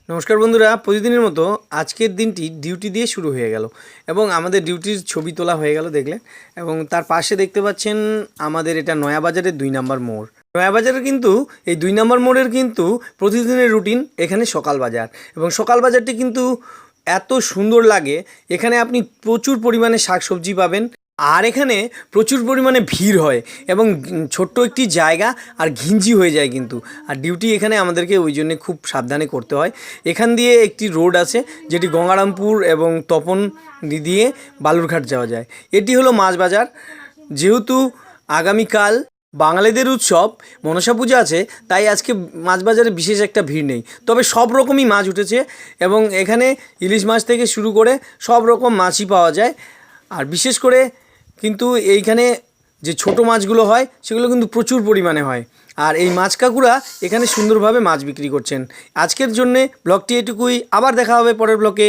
নমস্কার বন্ধুরা, প্রতিদিনের মতো আজকের দিনটি ডিউটি দিয়ে শুরু হয়ে গেল এবং আমাদের ডিউটির ছবি তোলা হয়ে গেল দেখলেন। এবং তার পাশে দেখতে পাচ্ছেন আমাদের এটা নয়াবাজারের 2 নম্বর মোড়। নয়াবাজারের কিন্তু এই 2 নম্বর মোড়ের কিন্তু প্রতিদিনের রুটিন এখানে সকাল বাজার, এবং সকাল বাজারটি কিন্তু এত সুন্দর লাগে। এখানে আপনি প্রচুর পরিমাণে শাকসবজি পাবেন, আর এখানে প্রচুর পরিমাণে ভিড় হয় এবং ছোট্ট একটি জায়গা আর ঘিঞ্জি হয়ে যায় কিন্তু। আর ডিউটি এখানে আমাদেরকে ওই জন্যে খুব সাবধানে করতে হয়। এখান দিয়ে একটি রোড আছে যেটি গঙ্গারামপুর এবং তপন দিয়ে বালুরঘাট যাওয়া যায়। এটি হলো মাছ বাজার। যেহেতু আগামীকাল বাঙালিদের উৎসব মনসা পূজা আছে, তাই আজকে মাছ বাজারে বিশেষ একটা ভিড় নেই, তবে সব রকমই মাছ উঠেছে এবং এখানে ইলিশ মাছ থেকে শুরু করে সব রকম মাছই পাওয়া যায়। আর বিশেষ করে কিন্তু এইখানে যে ছোট মাছগুলো হয় সেগুলো কিন্তু প্রচুর পরিমাণে হয়। আর এই মাছ কাকুরা এখানে সুন্দরভাবে মাছ বিক্রি করছেন। আজকের জন্যে ব্লগটি এটুকুই, আবার দেখা হবে পরের ব্লগে।